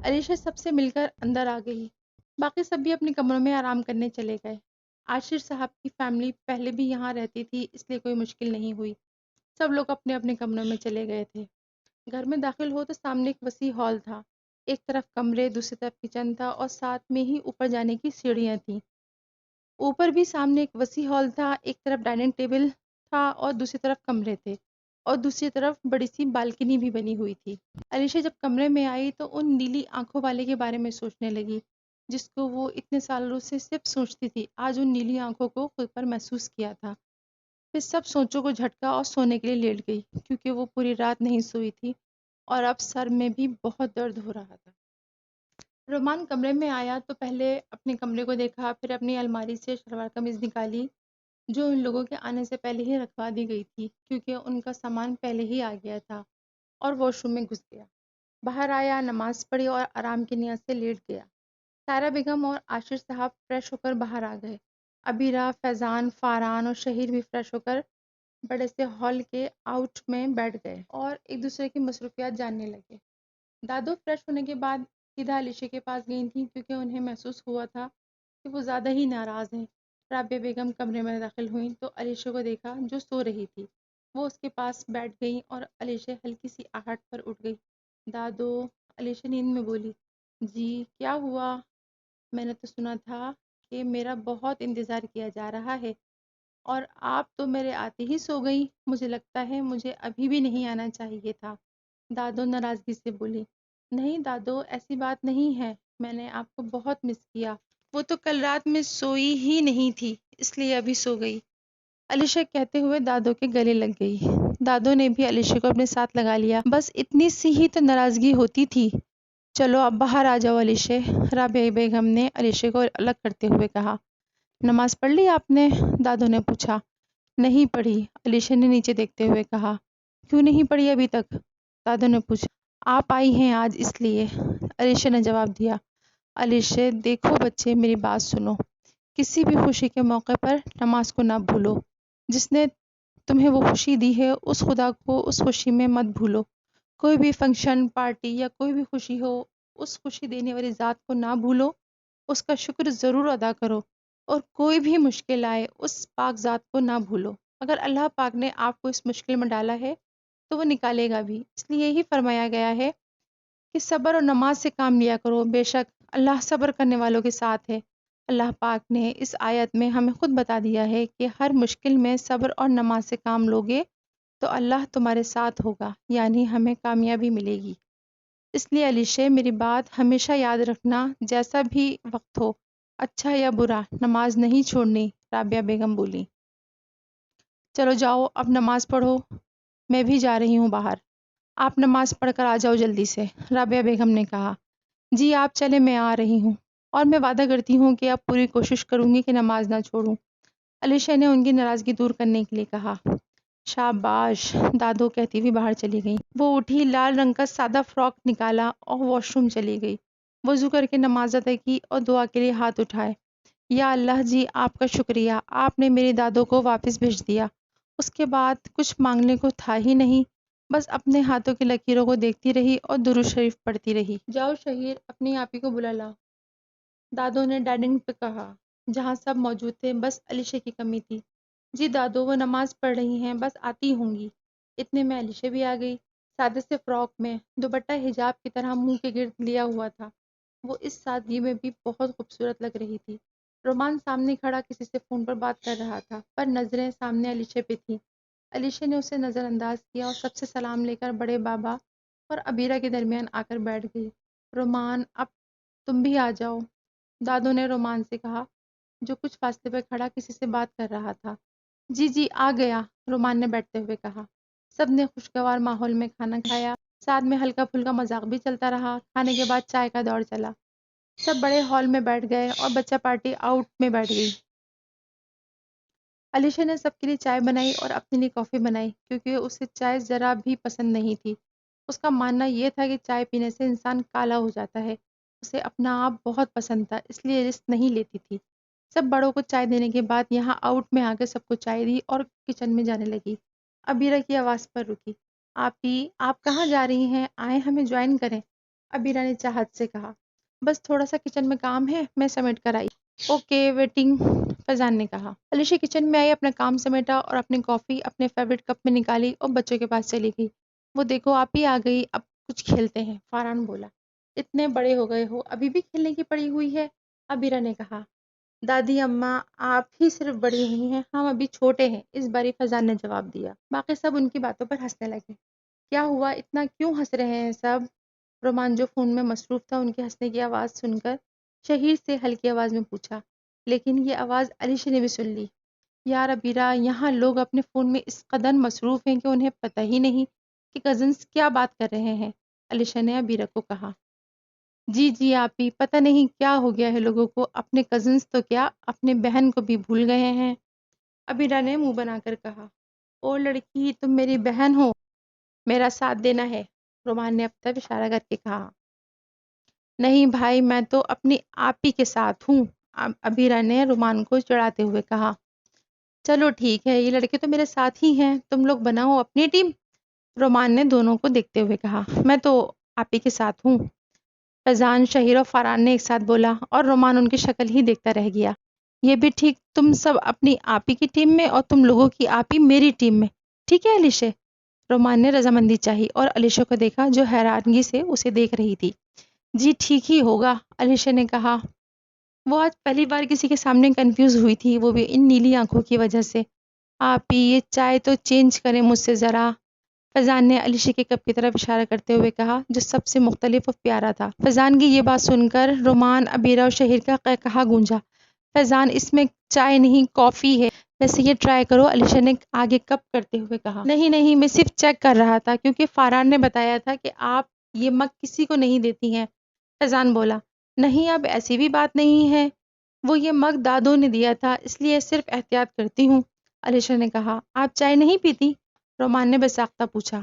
علیشہ سب سے مل کر اندر آ گئی۔ باقی سب بھی اپنے کمروں میں آرام کرنے چلے گئے۔ عاشر صاحب کی فیملی پہلے بھی یہاں رہتی تھی، اس لیے کوئی مشکل نہیں ہوئی۔ سب لوگ اپنے اپنے کمروں میں چلے گئے تھے۔ گھر میں داخل ہو تو سامنے ایک وسیع ہال تھا۔ ایک طرف کمرے، دوسری طرف کچن تھا اور ساتھ میں ہی اوپر جانے کی سیڑھیاں تھیں۔ اوپر بھی سامنے ایک وسیع ہال تھا، ایک طرف ڈائننگ ٹیبل تھا اور دوسری طرف کمرے تھے اور دوسری طرف بڑی سی بالکنی بھی بنی ہوئی تھی۔ علیشہ جب کمرے میں آئی تو ان نیلی آنکھوں والے کے بارے میں سوچنے لگی، جس کو وہ اتنے سالوں سے صرف سوچتی تھی۔ آج ان نیلی آنکھوں کو خود پر محسوس کیا تھا۔ پھر سب سوچوں کو جھٹکا اور سونے کے لیے لیٹ گئی، کیونکہ وہ پوری رات نہیں سوئی تھی اور اب سر میں بھی بہت درد ہو رہا تھا۔ رومان کمرے میں آیا تو پہلے اپنے کمرے کو دیکھا، پھر اپنی الماری سے شلوار قمیض نکالی جو ان لوگوں کے آنے سے پہلے ہی رکھوا دی گئی تھی، کیونکہ ان کا سامان پہلے ہی آ گیا تھا، اور واش روم میں گھس گیا۔ باہر آیا، نماز پڑھی اور آرام کی نیت سے لیٹ گیا۔ سارا بیگم اور عاشر صاحب فریش ہو کر باہر آ گئے۔ ابیرہ، فیضان، فاران اور شہیر بھی فریش ہو کر بڑے سے ہال کے آؤٹ میں بیٹھ گئے اور ایک دوسرے کی مصروفیات جاننے لگے۔ دادو فریش ہونے کے بعد سیدھا علیشہ کے پاس گئی تھیں، کیونکہ انہیں محسوس ہوا تھا کہ وہ زیادہ ہی ناراض ہیں۔ رابعہ بیگم کمرے میں داخل ہوئیں تو علیشہ کو دیکھا جو سو رہی تھی۔ وہ اس کے پاس بیٹھ گئیں اور علیشہ ہلکی سی آہٹ پر اٹھ گئی۔ دادو، علیشہ نیند میں بولی۔ جی کیا ہوا؟ میں نے تو سنا تھا کہ میرا بہت انتظار کیا جا رہا ہے اور آپ تو میرے آتے ہی سو گئی۔ مجھے لگتا ہے مجھے ابھی بھی نہیں آنا چاہیے تھا، دادو ناراضگی سے بولی۔ نہیں دادو، ایسی بات نہیں ہے، میں نے آپ کو بہت مس کیا۔ وہ تو کل رات میں سوئی ہی نہیں تھی، اس لیے ابھی سو گئی، علیشہ کہتے ہوئے دادو کے گلے لگ گئی۔ دادو نے بھی علیشہ کو اپنے ساتھ لگا لیا۔ بس اتنی سی ہی تو ناراضگی ہوتی تھی، چلو اب باہر آ جاؤ علیشہ، رابعہ بیگم نے علیشہ کو الگ کرتے ہوئے کہا۔ نماز پڑھ لی آپ نے؟ دادو نے پوچھا۔ نہیں پڑھی، علیشہ نے نیچے دیکھتے ہوئے کہا۔ کیوں نہیں پڑھی ابھی تک؟ دادو نے پوچھا۔ آپ آئی ہیں آج اس لیے، علیشہ نے جواب دیا۔ علیشہ دیکھو بچے، میری بات سنو، کسی بھی خوشی کے موقع پر نماز کو نہ بھولو۔ جس نے تمہیں وہ خوشی دی ہے اس خدا کو اس خوشی میں مت بھولو۔ کوئی بھی فنکشن، پارٹی یا کوئی بھی خوشی ہو، اس خوشی دینے والی ذات کو نہ بھولو، اس کا شکر ضرور ادا کرو، اور کوئی بھی مشکل آئے اس پاک ذات کو نہ بھولو۔ اگر اللہ پاک نے آپ کو اس مشکل میں ڈالا ہے تو وہ نکالے گا بھی، اس لیے یہی فرمایا گیا ہے کہ صبر اور نماز سے کام لیا کرو، بے شک اللہ صبر کرنے والوں کے ساتھ ہے۔ اللہ پاک نے اس آیت میں ہمیں خود بتا دیا ہے کہ ہر مشکل میں صبر اور نماز سے کام لوگے تو اللہ تمہارے ساتھ ہوگا، یعنی ہمیں کامیابی ملے گی۔ اس لیے علیشہ میری بات ہمیشہ یاد رکھنا، جیسا بھی وقت ہو، اچھا یا برا، نماز نہیں چھوڑنی، رابعہ بیگم بولی۔ چلو جاؤ اب نماز پڑھو، میں بھی جا رہی ہوں باہر۔ آپ نماز پڑھ کر آ جاؤ جلدی سے، رابعہ بیگم نے کہا۔ جی آپ چلیں، میں آ رہی ہوں، اور میں وعدہ کرتی ہوں کہ اب پوری کوشش کروں گی کہ نماز نہ چھوڑوں، علیشہ نے ان کی ناراضگی دور کرنے کے لیے کہا۔ شاباش، دادو کہتی ہوئی باہر چلی گئی۔ وہ اٹھی، لال رنگ کا سادہ فراک نکالا اور واش روم چلی گئی۔ وضو کر کے نماز ادا کی اور دعا کے لیے ہاتھ اٹھائے۔ یا اللہ جی آپ کا شکریہ، آپ نے میری دادو کو واپس بھیج دیا۔ اس کے بعد کچھ مانگنے کو تھا ہی نہیں، بس اپنے ہاتھوں کی لکیروں کو دیکھتی رہی اور درود شریف پڑھتی رہی۔ جاؤ شہیر، اپنی آپی کو بلا لاؤ، دادو نے ڈائننگ پہ کہا، جہاں سب موجود تھے، بس علیشہ کی کمی تھی۔ جی دادو، وہ نماز پڑھ رہی ہیں، بس آتی ہوں گی۔ اتنے میں علیشہ بھی آ گئی، سادے سے فراک میں، دوپٹہ حجاب کی طرح منہ کے گرد لیا ہوا تھا۔ وہ اس سادگی میں بھی بہت خوبصورت لگ رہی تھی۔ رومان سامنے کھڑا کسی سے فون پر بات کر رہا تھا، پر نظریں سامنے علیشہ پہ تھیں۔ علیشہ نے اسے نظر انداز کیا اور سب سے سلام لے کر بڑے بابا اور ابیرہ کے درمیان آ کر بیٹھ گئی۔ رومان، اب تم بھی آ جاؤ، دادو نے رومان سے کہا، جو کچھ فاصلے پر کھڑا کسی سے بات کر رہا تھا۔ جی جی آ گیا، رومان نے بیٹھتے ہوئے کہا۔ سب نے خوشگوار ماحول میں کھانا کھایا، ساتھ میں ہلکا پھلکا مذاق بھی چلتا رہا۔ کھانے کے بعد چائے کا دور چلا، سب بڑے ہال میں بیٹھ گئے اور بچہ پارٹی آؤٹ میں بیٹھ گئی۔ علیشہ نے سب کے لیے چائے بنائی اور اپنے لیے کافی بنائی، کیونکہ اسے چائے ذرا بھی پسند نہیں تھی۔ اس کا ماننا یہ تھا کہ چائے پینے سے انسان کالا ہو جاتا ہے۔ اسے اپنا آپ بہت پسند تھا، اس لیے رسک نہیں لیتی تھی۔ سب بڑوں کو چائے دینے کے بعد یہاں آؤٹ میں آ کے سب کو چائے دی اور کچن میں جانے لگی۔ ابیرہ کی آواز پر رکی۔ آپی، آپ کہاں جا رہی ہیں؟ آئیں ہمیں جوائن کریں۔ ابیرہ نے چاہت سے کہا۔ بس تھوڑا سا کچن میں کام ہے، میں سمیٹ کر آئی۔ اوکے ویٹنگ، فیضان نے کہا۔ علیشا کچن میں آئی، اپنا کام سمیٹا اور اپنی کافی اپنے فیوریٹ کپ میں نکالی اور بچوں کے پاس چلی گئی۔ وہ دیکھو آپ ہی آ گئی، اب کچھ کھیلتے ہیں، فاران بولا۔ اتنے بڑے ہو گئے ہو، ابھی بھی کھیلنے کی پڑی ہوئی ہے، ابیرہ نے کہا۔ دادی اماں آپ ہی صرف بڑی ہوئی ہیں، ہم ابھی چھوٹے ہیں، اس باری فیضان نے جواب دیا۔ باقی سب ان کی باتوں پر ہنسنے لگے۔ کیا ہوا، اتنا کیوں ہنس رہے ہیں سب؟ رومان جو فون میں مصروف تھا ان کے ہنسنے کی آواز سن کر شہیر سے ہلکی آواز میں پوچھا، لیکن یہ آواز علیشا نے بھی سن لی۔ یار ابیرہ، یہاں لوگ اپنے فون میں اس قدر مصروف ہیں کہ انہیں پتہ ہی نہیں کہ کزنز کیا بات کر رہے ہیں، علیشا نے ابیرہ کو کہا۔ جی جی آپی، پتہ نہیں کیا ہو گیا ہے لوگوں کو، اپنے کزنز تو کیا اپنے بہن کو بھی بھول گئے ہیں، ابیرہ نے منہ بنا کر کہا۔ او لڑکی، تم میری بہن ہو، میرا ساتھ دینا ہے، رومان نے اب تک اشارہ کر کے کہا۔ نہیں بھائی، میں تو اپنی آپی کے ساتھ ہوں، ابیرہ نے رومان کو چڑھاتے ہوئے کہا۔ چلو ٹھیک ہے، یہ لڑکے تو میرے ساتھ ہی ہیں، تم لوگ بناؤ اپنی ٹیم، رومان نے دونوں کو دیکھتے ہوئے کہا۔ میں تو آپی کے ساتھ ہوں، فیضان، شہیر اور فاران نے ایک ساتھ بولا اور رومان ان کی شکل ہی دیکھتا رہ گیا۔ یہ بھی ٹھیک، تم سب اپنی آپی کی ٹیم میں اور تم لوگوں کی آپی میری ٹیم میں، ٹھیک ہے علیشا؟ رومان نے رضامندی چاہی اور علیشا کو دیکھا جو حیرانگی سے اسے دیکھ رہی تھی۔ جی ٹھیک ہی ہوگا، علیشا نے کہا۔ وہ آج پہلی بار کسی کے سامنے کنفیوز ہوئی تھی، وہ بھی ان نیلی آنکھوں کی وجہ سے۔ آپی یہ چائے تو چینج کریں مجھ سے ذرا، فیضان نے علیشا کے کپ کی طرف اشارہ کرتے ہوئے کہا جو سب سے مختلف اور پیارا تھا۔ فیضان کی یہ بات سن کر رومان، ابیرہ اور شہیر کا قہقہا گونجا۔ فیضان، اس میں چائے نہیں کافی ہے، ویسے یہ ٹرائی کرو، علیشا نے آگے کپ کرتے ہوئے کہا۔ نہیں نہیں، میں صرف چیک کر رہا تھا کیونکہ فاران نے بتایا تھا کہ آپ یہ مگ کسی کو نہیں دیتی ہیں، فیضان بولا۔ نہیں، اب ایسی بھی بات نہیں ہے، وہ یہ مگ دادو نے دیا تھا اس لیے صرف احتیاط کرتی ہوں، علیشا نے کہا۔ آپ چائے نہیں پیتی؟ رومان نے بساختہ پوچھا۔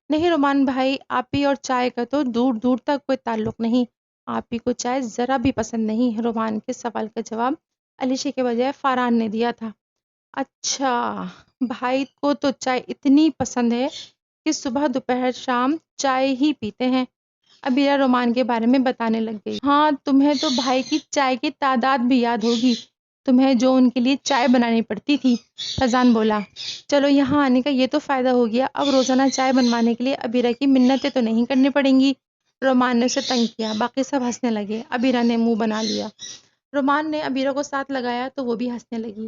نہیں رومان بھائی، آپی اور چائے کا تو دور دور تک کوئی تعلق نہیں، آپی کو چائے ذرا بھی پسند نہیں، رومان کے سوال کا جواب علیشا کے بجائے فاران نے دیا تھا۔ اچھا، بھائی کو تو چائے اتنی پسند ہے کہ صبح دوپہر شام چائے ہی پیتے ہیں، ابیرہ رومان کے بارے میں بتانے لگ گئی۔ ہاں، تمہیں تو بھائی کی چائے کی تعداد بھی یاد ہوگی، تمہیں جو ان کے لیے چائے بنانی پڑتی تھی، فیضان بولا۔ چلو یہاں آنے کا یہ تو فائدہ ہو گیا، اب روزانہ چائے بنوانے کے لیے ابیرہ کی منتیں تو نہیں کرنی پڑیں گی، رومان نے اسے تنگ کیا۔ باقی سب ہنسنے لگے، ابیرہ نے منہ بنا لیا۔ رومان نے ابیرہ کو ساتھ لگایا تو وہ بھی ہنسنے لگی۔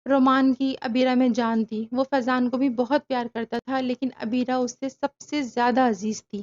رومان کی ابیرہ میں جان تھی، وہ فیضان کو بھی بہت پیار کرتا تھا لیکن ابیرہ اس سے سب سے زیادہ عزیز تھی۔